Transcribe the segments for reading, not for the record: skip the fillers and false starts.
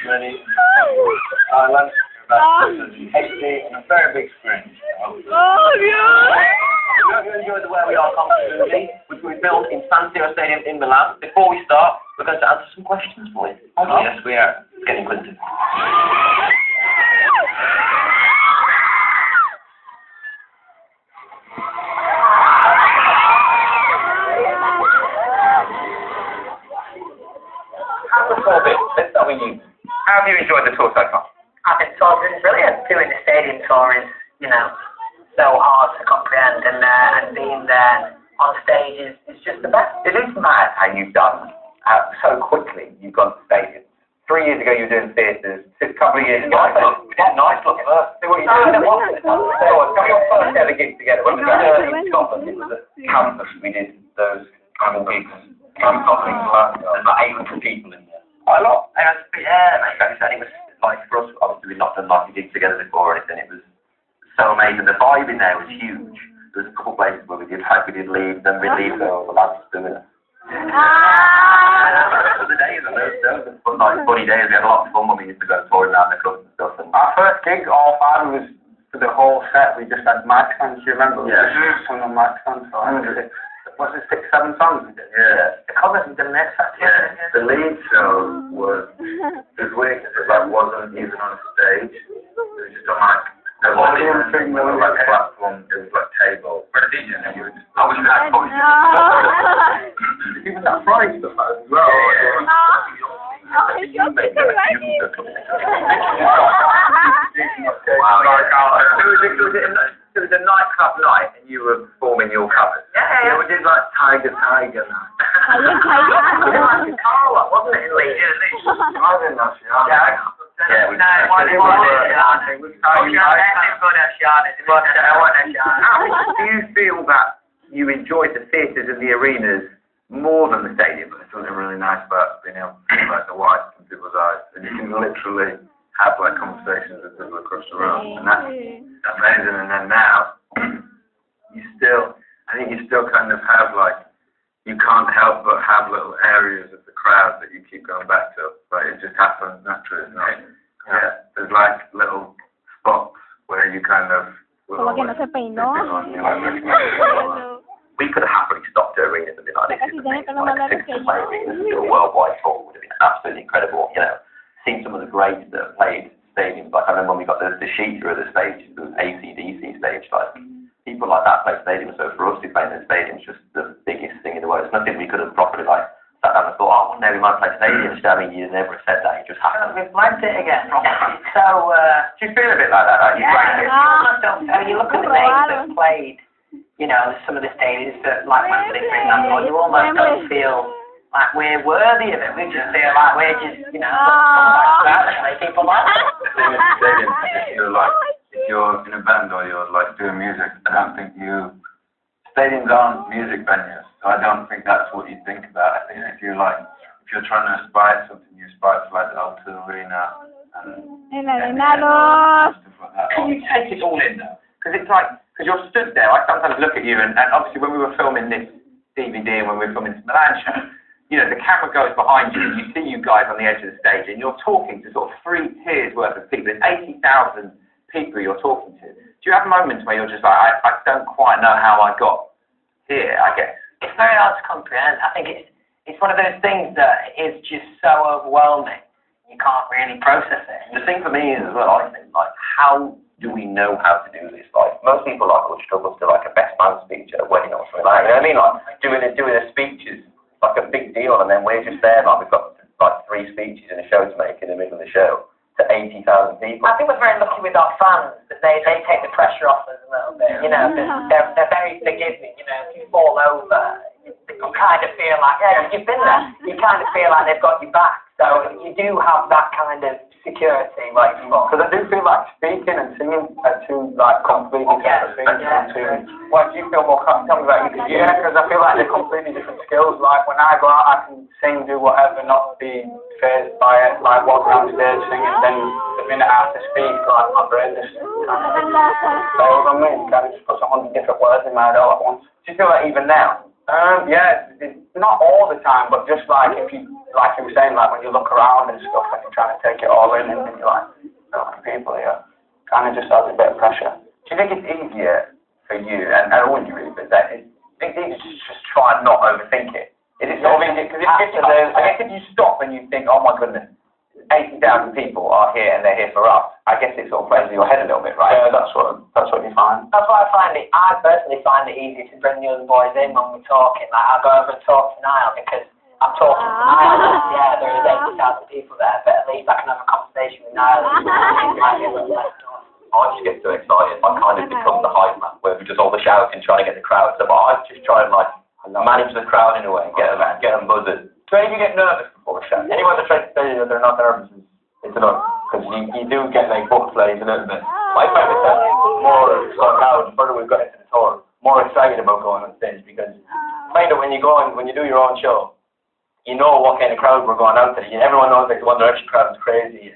Many Ireland, HD, and a very big screen. Oh, yeah. We hope you enjoyed the Where We Are concert movie, which we filmed in San Siro Stadium in Milan. Before we start, we're going to answer some questions for you. Oh, yes, we are. Getting Clinton. How's the tour been? Let's start with you. How have you enjoyed the tour so far? I think tours is brilliant. Doing the stadium tour is, so hard to comprehend, and being there on stage is just the best. It is mad how you've done so quickly. You've gone to stadiums. 3 years ago you were doing theatres. A couple of years ago. Nice look first. See what you did. Tell me your first ever gig together. When we were in Scotland, it was at campus. We did those kind of gigs. There's like 800 people in there. Quite a lot. Yeah, makes sense. And it was like for us, obviously we've not done like a gig together before or anything. It was so amazing. The vibe in there was huge. There was a couple of places where we did leave, then we leave, so the lads was doing it. The days and those fun, like funny days. We had a lot of fun when we used to go touring around the clubs and stuff. And our first gig, all five was for the whole set. We just had microphones. Do you remember? Yeah. We just hung on microphones. So was it 6, 7 songs we did? Yeah. The covers we did an X Factor. Yeah. The lead show was weird because it wasn't even on stage. It was just on like the volume thing, like platform. It was like table. For a DJ, and you were just. I wish we had fun. Even that Friday stuff as well. Yeah. It was a nightclub night, and you were performing your covers. Yeah. We did like Tiger night. It was like a Carla, wasn't it, in Leeds? I didn't know she had. Yeah, we Do you feel that you enjoyed the theatres and the arenas more than the stadium? It's something really nice about being able to see like the whites in people's eyes, and you can literally have like conversations with people across the room, and that's amazing. And then now, I think you still kind of have like, you can't help but have little areas of the crowd that you keep going back to. Like it just happens naturally. Yeah, there's like little spots where you kind of. Como que no se peinó. We could have happily stopped at arenas and been like, this is amazing, like a 6 play arena, do a worldwide tour would have been absolutely incredible. Seeing some of the greats that have played stadiums, like I remember when we got the sheet through the stage, the AC/DC stage, like people like that play stadiums. So for us, we playing in the stadiums just the biggest thing in the world. It's nothing we could have properly like sat down and thought, oh, one day we might play stadiums. I mean, you never said that. It just happened. We've learned it again. So, do you feel a bit like that? Like you look at the names that played, some of the stadiums that, like Wembley, for example, you almost don't feel like we're worthy of it. We just feel like we're just, people like that. If you're in a band or you're like doing music, I don't think stadiums aren't music venues, so I don't think that's what you think about. I think if you're trying to aspire to something, you aspire to like the O2 Arena and stuff like that. Can you take it all in though? Because you're stood there. I sometimes look at you, and obviously when we were filming this DVD and when we were filming this Milan show, the camera goes behind you, and you see you guys on the edge of the stage, and you're talking to sort of 3 tiers worth of people. There's 80,000 people you're talking to. Do you have moments where you're just like, I don't quite know how I got here, I guess? It's very hard to comprehend. I think it's one of those things that is just so overwhelming. You can't really process it. The thing for me is as well, I think, like, how do we know how to do this? Like, most people would struggle to like a best man speech at a wedding or something like that. You know what I mean? Like, doing a speech is like a big deal, and then we're just there, like, we've got like 3 speeches in a show to make in the middle of the show to 80,000 people. I think we're very lucky with our fans that they take the pressure off us a little bit. They're very forgiving. If you fall over, you kind of feel like, you've been there. You kind of feel like they've got your back. So you do have that kind of security, like before. Because I do feel like speaking and singing are 2 like completely different things. Why do you feel more comfortable? Tell me about you. Because I feel like they're completely different skills. Like when I go out, I can sing, do whatever, not be phased by it. Like walk around stage singing, then the minute I have to speak, like my brain just fails on me. Kind of just puts 100 different words in my head all at once. Do you feel like even now, Yeah, it's not all the time, but just like if you, like you were saying, like when you look around and stuff and you're trying to take it all in and you're like, so many people here, kind of just adds a bit of pressure. Do you think it's easier for you, and all you really, but that is, I think it's just try and not overthink it? Is it sort of easier? Because I guess if you stop and you think, oh my goodness, 80,000 people are here and they're here for us, I guess it sort of plays in your head a little bit, right? Yeah, that's what you find. That's why I personally find it easy to bring the other boys in when we're talking. Like, I'll go over and talk to Niall because I'm talking to Niall. Yeah, there is 80,000 people there, but at least I can have a conversation with Niall. I just get so excited. I kind of become the hype man, where we just all the shouting, trying to get the crowd. So I just try and like manage the crowd in a way, and get them buzzing. Do any of you get nervous before a show? Anyone that tries to tell you that they're not nervous is enough, because you do get like butterflies a little bit. My favourite time is more so now, the further we've got into the tour, more excited about going on stage, because kind of when you do your own show, you know what kind of crowd we're going out to. Everyone knows like the One Direction crowd is crazy.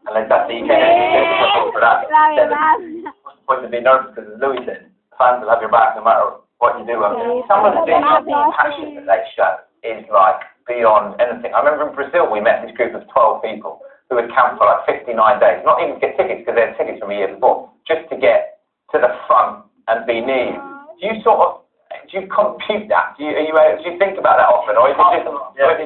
And like that's the kind of for that. What's the point to be nervous? Because as Louis said, fans will have your back no matter what you do. Some of the passion that they show is like beyond anything. I remember in Brazil we met this group of 12 people who had camped for like 59 days, not even to get tickets because they had tickets from a year before, just to get to the front and be near you. Do you compute that? Do you think about that often, or is it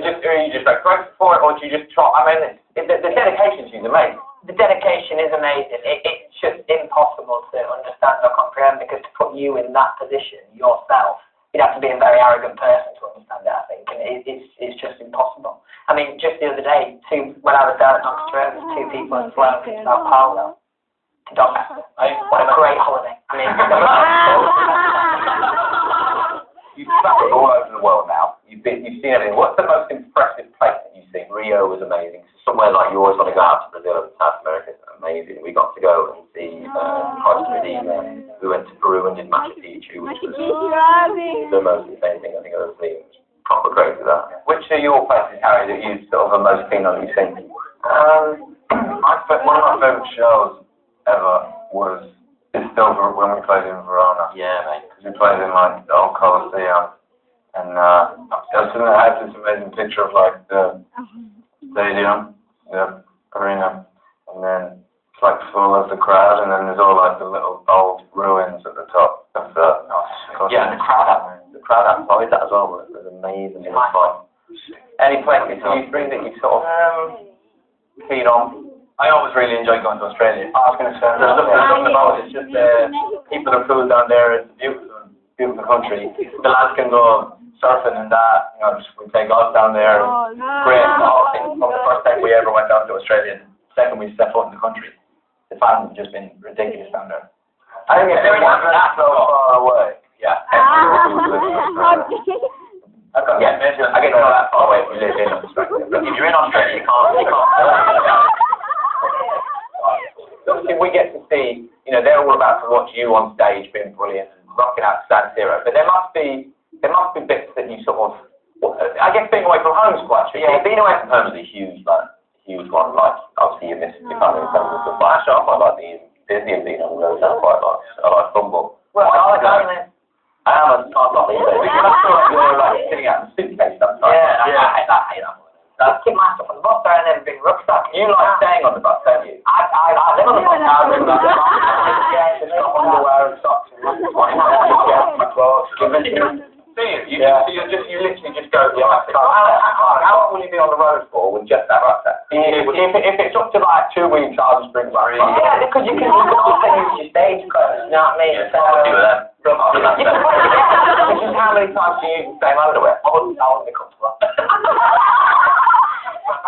just, are you just like grateful for it, or do you just try? I mean, the dedication to you is amazing. The dedication is amazing. It's just impossible to understand or comprehend, because to put you in that position yourself, you'd have to be a very arrogant person to understand it, I think, and it's just impossible. I mean, just the other day, when I was down at Australia, 2 people had flown from Sao Paulo to Doncaster. What a great holiday. I mean, You've traveled all over the world now. You've seen everything. What's the most impressive place that you've seen? Rio was amazing. Somewhere like you always want to go out to Brazil and South America. It's amazing. We got to go and see Christ Redeemer. We went to Peru and did Machu Picchu, which was the most insane thing I think I've ever seen. Proper crazy that. Which are your places, Harry, that you sort of are most keen on you've seen? One of my favourite shows ever is still when we played in Verona. Yeah, mate. Because we played in like the old Colosseum, and I had this amazing picture of like the stadium, the arena, and then it's like full of the crowd, and then there's all like the little old ruins at the top of the. Yeah, the crowd outside that as well was amazing. It was fun. Any places do you think that you sort of keen on? I always really enjoy going to Australia. I was going to say, there's nothing about it. It's just people are cool down there. It's a beautiful country. The lads can go surfing and that. You know, we take off down there. Great. From the first time we ever went down to Australia, the second we stepped foot in the country, the fans have just been ridiculous down there. I think it's very much so far away. Yeah. I get to know that far away if you live in Australia. But if you're in Australia, you can't. Obviously, we get to see, they're all about to watch you on stage being brilliant and rocking out San Siro. But there must be bits that you sort of, I guess being away from home is quite tricky. Yeah, being away from home is a huge one. Like, obviously you miss your family and stuff. But actually, I quite like Disney and being on the road. I like football. Well, I am not these days. Because I feel like you're like sitting out in a suitcase sometimes. Yeah. I hate that. I keep my stuff on the bus. I have a big rucksack. You like staying on the bus, don't you? I live on the bus. I live on the bus. Underwear and socks and my clothes. Do you? You literally just go. How long will you be on the road for with just that rucksack? If it's up to like 2 weeks, I'll just bring it back. Yeah, because you can also use your stage clothes. You know what I mean? Yeah, I'll do that. Which is how many times do you use the same underwear? I wouldn't be comfortable.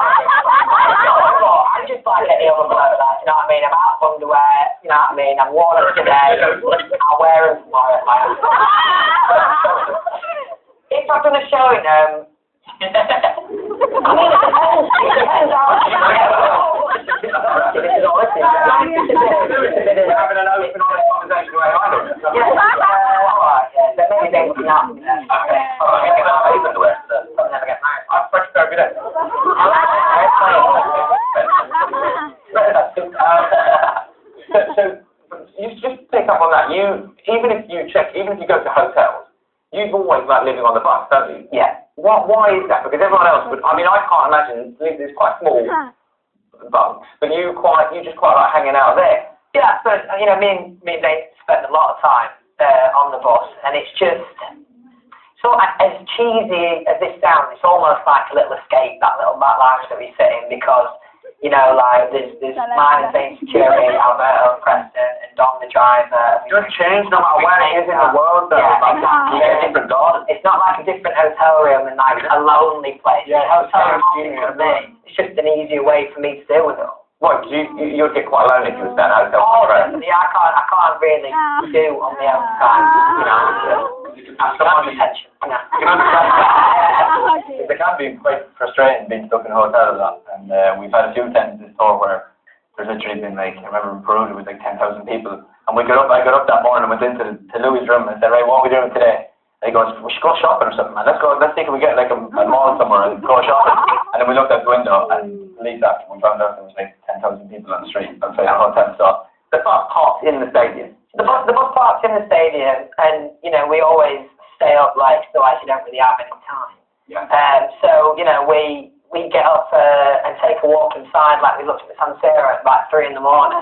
I just like getting on the road, like, you know what I mean? I'm out of underwear, you know what I mean? I'm worn them today, I'll wear them tomorrow. If I've done a show in I mean, it depends how this is all listening. We're having an open, honest conversation where I do. But maybe they would not. Okay. I'll never get married. I'm fresh every day. So you just pick up on that. Even if you go to hotels, you you've always liked living on the bus, don't you? Yeah. Why is that? Because everyone else would. I mean, I can't imagine. It's quite small bunks, but you just quite like hanging out there. Yeah, but me and they spend a lot of time on the bus, and it's just so as cheesy as this sounds, it's almost like a little escape, that little back lounge that we sit in, because like there's mine and Saint Security, Alberto, Preston, and Don the driver. It doesn't change no matter where it is in the world, though. Yeah, like, exactly. you get a different garden. It's not like a different hotel room and like a lonely place. Yeah, a hotel room yeah. for me, it's just an easier way for me to deal with it all. What, you'd get quite lonely if you were staying at a hotel. Oh, definitely. I can't really do on the outside, so much attention. You can understand. It can be quite frustrating being stuck in a hotel a lot, and we've had a few times this tour where there's literally been like, I remember in Peru there was like 10,000 people, and I got up that morning and went into Louis' room and said, right, what are we doing today? And he goes, we should go shopping or something, man. Let's see if we get like a mall somewhere and go shopping. And then we looked out the window, and at least after we found out there was like 10,000 people on the street outside the hotel. So the bus parked in the stadium. The bus park's in the stadium, and we always stay up late, so you don't really have any time. Yeah. So we get up and take a walk inside, like we looked at the San Siro at about 3 in the morning,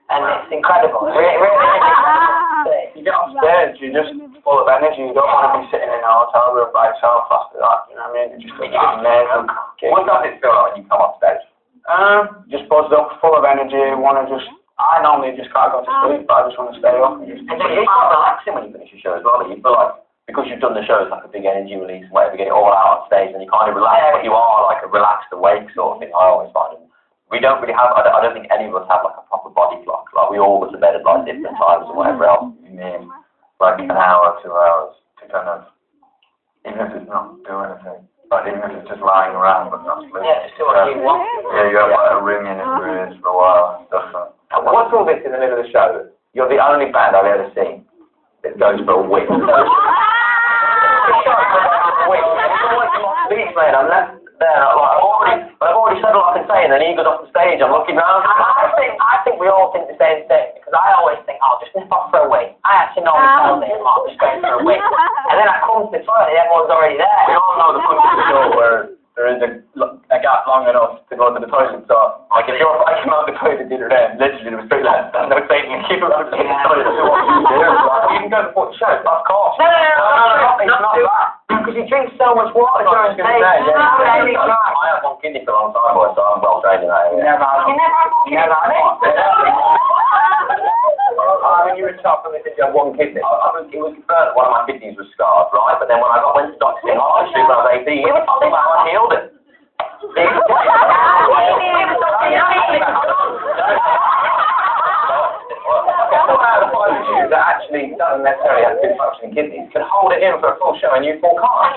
and it's incredible. Really, really. You get upstairs, you're just full of energy. You don't want to be sitting in a hotel room by yourself after that. You know what I mean? It's just amazing. What does it feel like when you come off stage? Just buzzed up, full of energy. I normally just can't go to sleep, but I just want to stay up and just. And it's quite relaxing when you finish your show as well. You feel like, because you've done the show, it's like a big energy release, whatever, get it all out on stage, and you kind of relax, but you are like a relaxed awake sort of thing. I always find it. We don't really have. I don't think any of us have like a proper body clock. Like we all go to bed at like different times and whatever else. You mean like an hour, 2 hours to kind of, even if it's not doing anything, but even if it's just lying around but not sleeping. Yeah, just do what you want. Yeah, you have like a ringing in your ears for a while and stuff. And what's all this in the middle of the show? You're the only band I've ever seen that goes for a week. I'm left there, I've already said all I can say, and then he goes off the stage, I'm looking round. I think we all think the same thing, because I always think, I'll just nip off for a week. I actually normally tell them, I'm just going for a week. And then I come to the toilet, everyone's already there. We all know the punch of the show where there is a gap long enough to go to the toilet, so like if you're fighting out the toilet the other day, literally there was 3 lads standing outside and keep out of the toilet. You can go to the show, of course. No, it's not that. Because you drink so much water during the day. I have one kidney for a long time, boy, so I'm well trained in that area. You never had one. I mean, you were tough and they said you had one kidney. It was confirmed that one of my kidneys was scarred, right? But then when I went to Dr. Singh Hospital when I was 18, I healed it. That actually doesn't necessarily have good functioning kidneys can hold it in for a full show and you fall calm.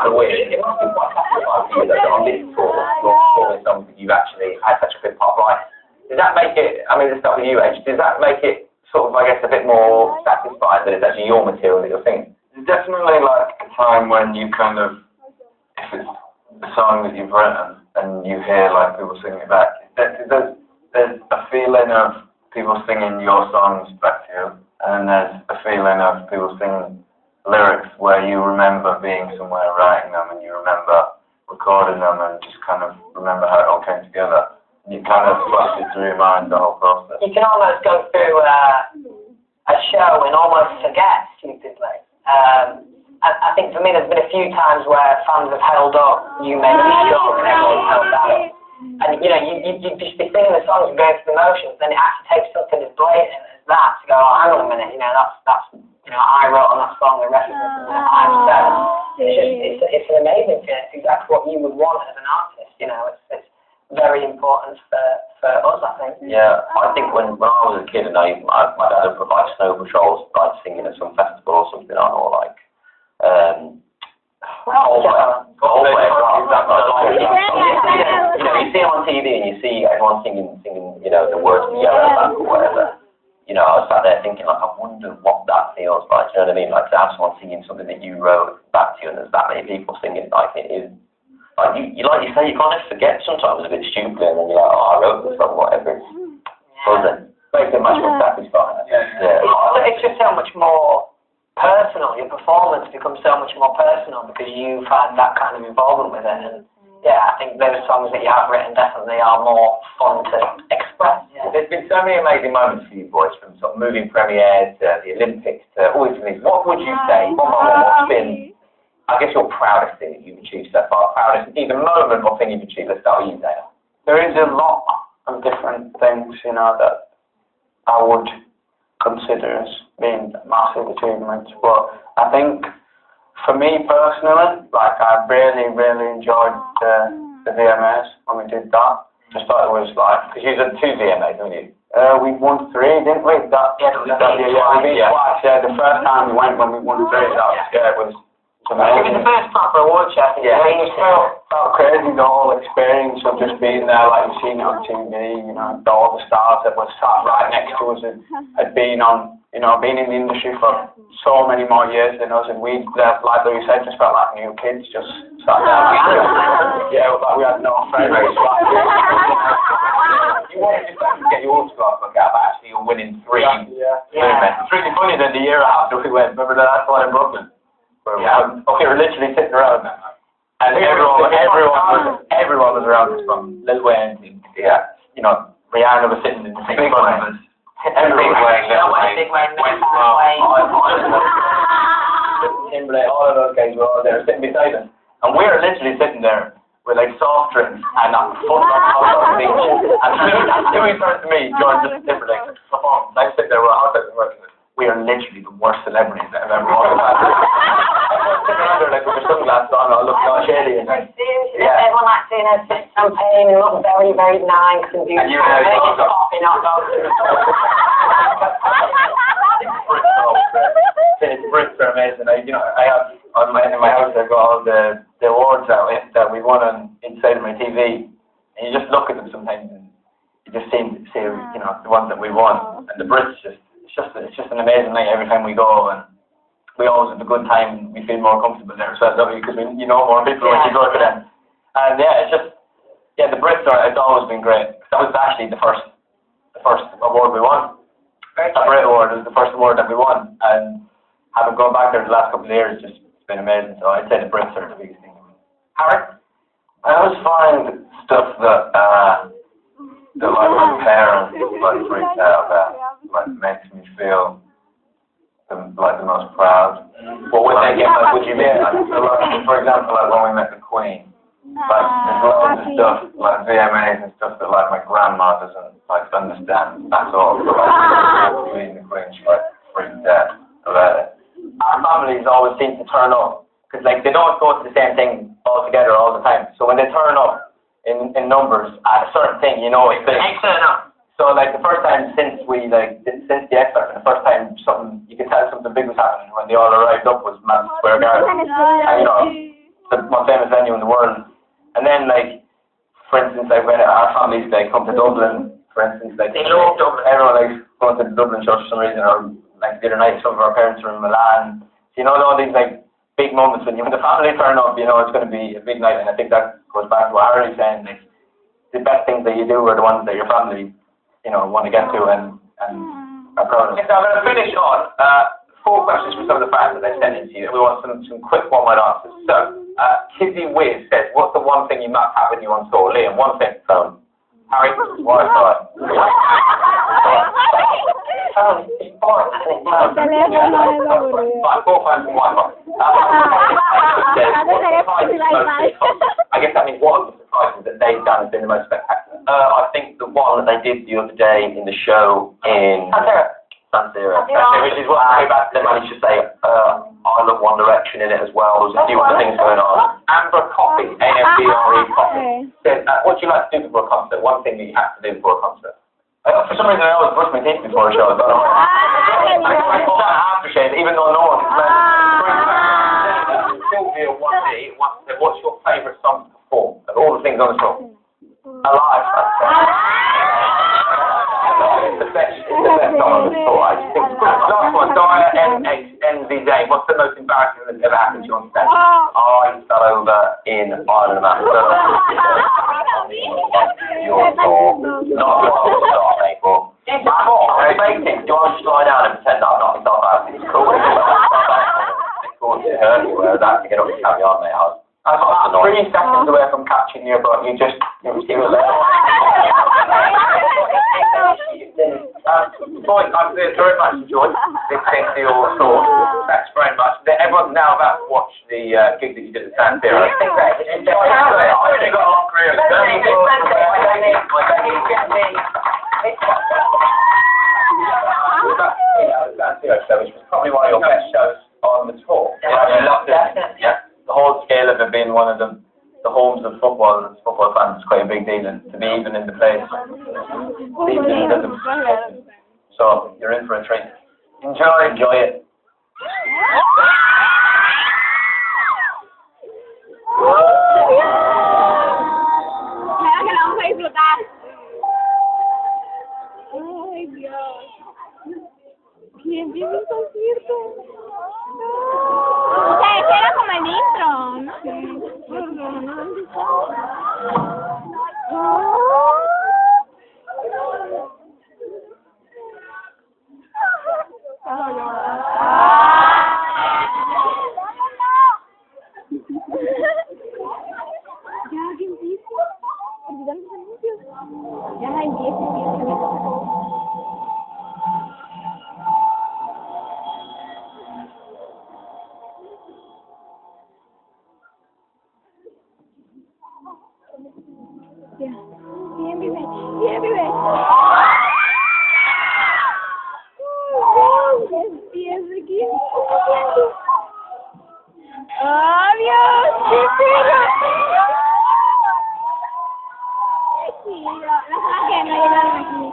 The wish. It must be quite satisfying for you that on this tour, you're performing something you've actually had such a big part of life. Does that make it, I mean, let's start with you, Edge, does that make it sort of, I guess, a bit more satisfied that it's actually your material that you're singing? There's definitely like a time when you kind of, if it's the song that you've written and you hear like people singing it back, there's a feeling of people singing your songs back to you, and there's a feeling of people singing lyrics where you remember being somewhere writing them and you remember recording them and just kind of remember how it all came together. And you kind of flashes through your mind the whole process. You can almost go through a show and almost forget stupidly. I think for me there's been a few times where fans have held up, you made me shook and everyone's held up. And you just be singing the songs and going through the motions, then it actually takes something as blatant as that to go, oh, hang on a minute, that's I wrote on that song, the rest of it I've said. It's an amazing thing. It's exactly what you would want as an artist. It's very important for us, I think. Yeah, I think when I was a kid and my dad would put like snow patrols, like singing at some festival or something, or like you see them on TV and you see everyone singing, the words of Yellow Back or whatever. I was sat there thinking, like, I wonder what that feels like. Do you know what I mean? Like, to have someone singing something that you wrote back to you, and there's that many people singing, like, it is. Like you say, you kind of forget sometimes a bit stupidly, and then you're like, oh, I wrote this song, whatever. doesn't. Makes it much more satisfying. It's just so much more personal. Your performance becomes so much more personal because you've had that kind of involvement with it. And yeah, I think those songs that you have written definitely are more fun to express. Yeah. There's been so many amazing moments for you boys, from sort of moving premieres to the Olympics to all these things. What would you say, what's been, I guess, your proudest thing that you've achieved so far? Proudest, either moment or thing you've achieved. Let's start with you, Dale. There is a lot of different things, you know, that I would consider as being massive achievements, but I think for me personally, like, I really enjoyed the VMAs when we did that. Just thought it was like, Because you did 2 VMAs, haven't you? we won 3, didn't we? We beat twice. Yeah, the first time we went when we won 3, it was amazing. It was the first proper award show. It felt crazy, the whole experience of just being there, like you've seen it on TV, you know, all the stars that were sat right next to us and had been on, you know, been in the industry for so many more years than us, and we, like Louis said, just felt like new kids, just sat there. Like we had no friends. You wanted to get your autograph book out, but actually you're winning 3 movements. It's really funny that the year after we went, remember the last one in Brooklyn? We were literally sitting around, and everyone was around us, from Lil Wayne to, you know, Rihanna was sitting in the big front of us. Everyone was wearing Lil Wayne, Timberlake, all of those guys were all there sitting beside us, and we were literally sitting there with like soft drinks and a foot on the beach. And then he turned to me, George Timberlake, performed. I sit there, we are literally the worst celebrities that I've ever walked past. Everyone's sitting around there like with their sunglasses on, or looking all shady. And everyone likes seeing us sip champagne and look very nice and beautiful. And you know, coffee, not Brits are amazing. I have in my house, I've got all the awards that we won inside of my TV, and you just look at them sometimes and you just see, you know, the ones that we won, and the Brits it's just an amazing night every time we go, and we always have a good time. We feel more comfortable there as well, don't we? Because you know more people when you go to them. And the Brits it's always been great. That was actually the first award we won. A Brit Award was the first award that we won, and having gone back there the last couple of years, it's been amazing. So I'd say the Brits are the biggest thing. Harry? I always find stuff that like my parents like freaked out about, like makes me feel like the most proud. What would they get? Like, would you mean? For example, like when we met the Queen, like there's loads of stuff like VMAs and stuff that like my grandma doesn't like understand at all. So, like meeting the Queen, she like freaked out about it. Our families always seem to turn up because like they don't go to the same thing all together all the time. So when they turn up in numbers at a certain thing, you know, it's big. So like the first time since the X Factor, the first time you could tell something big was happening when they all arrived up was Madison Square Garden, and you know, the most famous venue in the world. And then like, for instance, like when our families like come to Dublin, for instance, like they love Dublin. Everyone likes going to the Dublin show for some reason, or like the other night some of our parents were in Milan. So, you know, all these like big moments when the family turn up, you know, it's going to be a big night, and I think that goes back to what Harry's saying, like the best things that you do are the ones that your family, you know, want to get to and are proud of. So I'm going to finish on 4 questions from some of the fans that they sent in to you. We want some quick one-word answers. So, Kizzy Wiz says, what's the one thing you must have when you on tour? Liam, one thing. Harry, Wi-Fi. It's boring, isn't it? El teléfono es aburrido. Fine, 4 fans and Wi-Fi. I guess that means what are the surprises that they've done has been the most spectacular? I think the one that they did the other day in the show in San Siro, which is what I go back to them, managed to say, I love One Direction in it as well. There's a few other things going on. Amber Coffee, AMBRE Coffee, says, what do you like to do before a concert? One thing that you have to do before a concert? For some reason, I always brush my teeth before a show. I don't know why. I call that aftershave, even though no one can smell it. Sylvia, what's your favourite song to perform of all the things on the song? Alive. It's the best song on the tour. I just think. Last one, Donna NVJ. What's the most embarrassing that's ever happened to you on stage? I fell over in Ireland about your tour. Not a wild start, mate, but debating, do I just lie down and pretend that I'm not bad? It's cool. It's cool to hurt you, whereas I have to get up and carry on, mate. I was about 3 seconds away from catching you, but you were there. Boys, I've very much enjoyed listening to your thoughts. Thanks very much. Everyone's now about to watch the gig that you did at San Siro. It's been great. I've already got a long career. Which was probably one of your best shows on the tour. Yeah, you loved it. Yeah, the whole scale of it being one of the homes of football, and football fans is quite a big deal, and to be even in the place, so you're in for a treat. Enjoy it. Claro que lo vamos a disfrutar. Ay, Dios. ¿Quién vive un concierto? O sea, ese era como el intro, ¿no? Ya, ¿qué empieza? Olvidando los anuncios. Ya, empieza. Ya. Bien, bebé. Bien, bebé. Empieza aquí. ¡Adiós! ¡Qué pena! Sí, la que no llegaron aquí.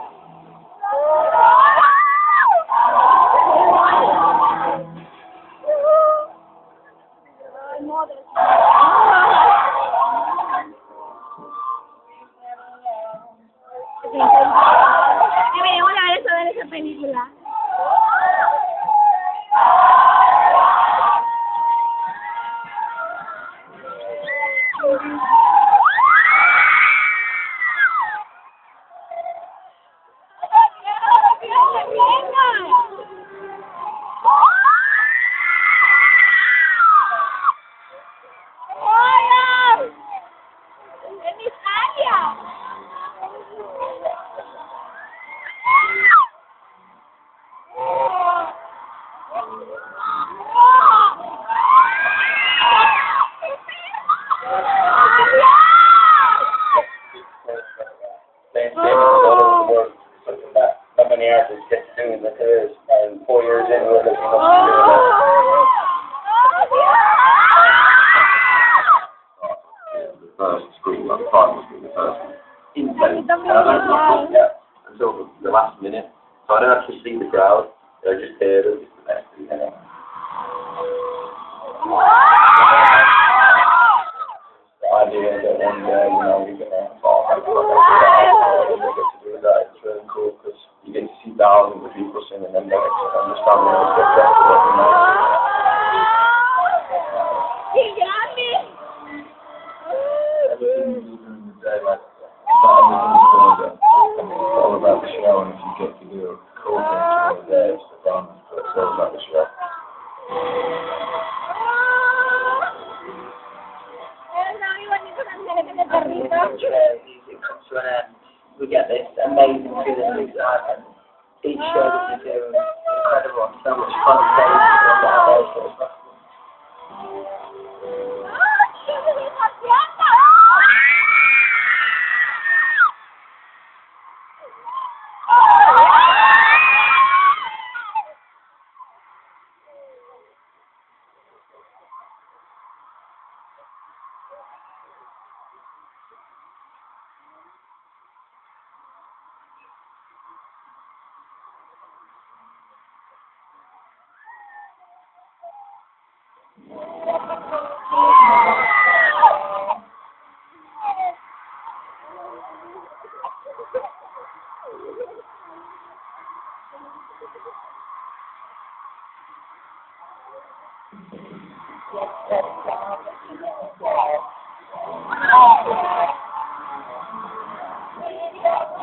Deberíamos haber estado en esa película. Artists get to do in their careers, and 4 years in, we're looking up to The first screen, like the final screen, the first one. Intense. Until the last minute. So I don't actually see the crowd, I just hear them. It's the best thing ever. the idea that one day, you're going to fall back. You get to do that. It's really cool because you get to see thousands of people singing and they understand what it's get better than what you know. Everything you do during the day, like, it's all about the show, and if you get to do a cool thing during the day, it's the fun, but it's all about the show. Music comes to an end. We get this amazing feeling of excitement. Each show that we do is incredible and so much fun and safe as possible. Yes,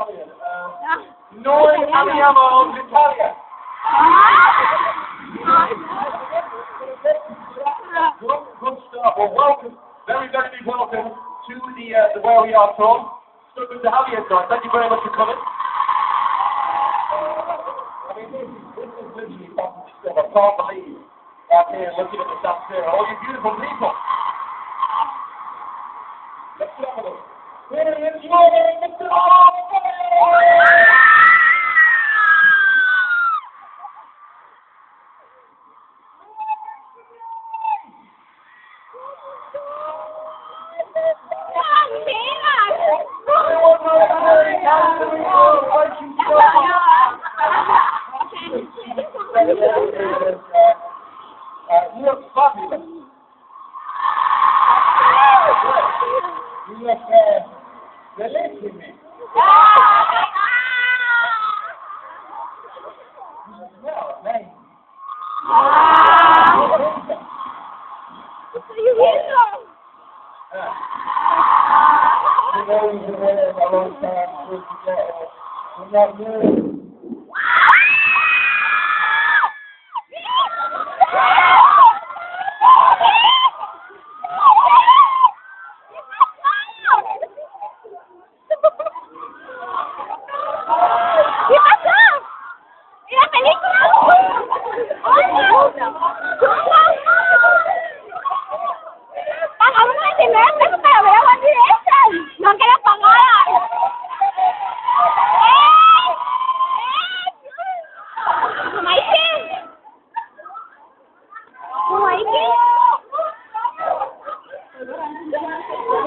Italian. Noi amiamo l'Italia. Good stuff. Well, welcome, very big welcome to the Where We Are tour. So good to have you guys. Thank you very much for coming. I mean, this is literally fantastic stuff. I can't believe out here looking at the San Siro. All you beautiful people. Let's have a look. Here is your Mr. You look fabulous. You look bellissimi. You smell amazing. You know you've been there a long time, good together. You're not new. No quiero pagar.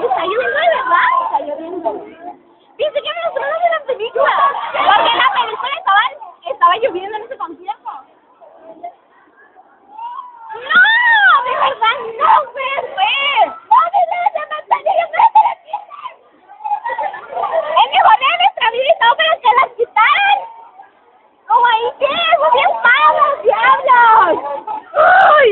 Está lloviendo de verdad, está lloviendo. Dice que nosotros no vimos la película, porque la película estaba lloviendo en ese concierto. No, de verdad no fue. No, de verdad, me están lloviendo de aquí. Es mejor de nuestra vida y todo, pero que las quitaran. Como ahí que, son bien malos, diablos. Uy.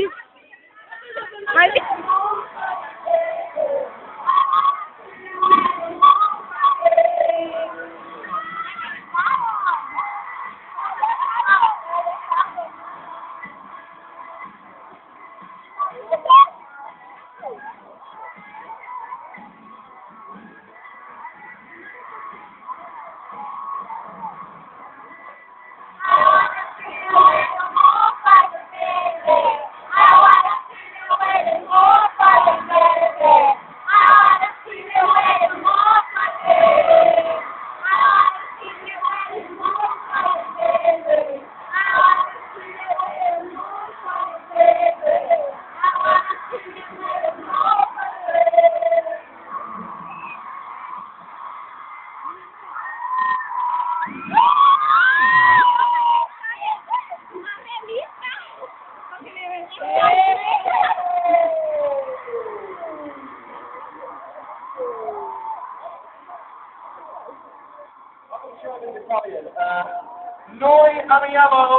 Noi amiamo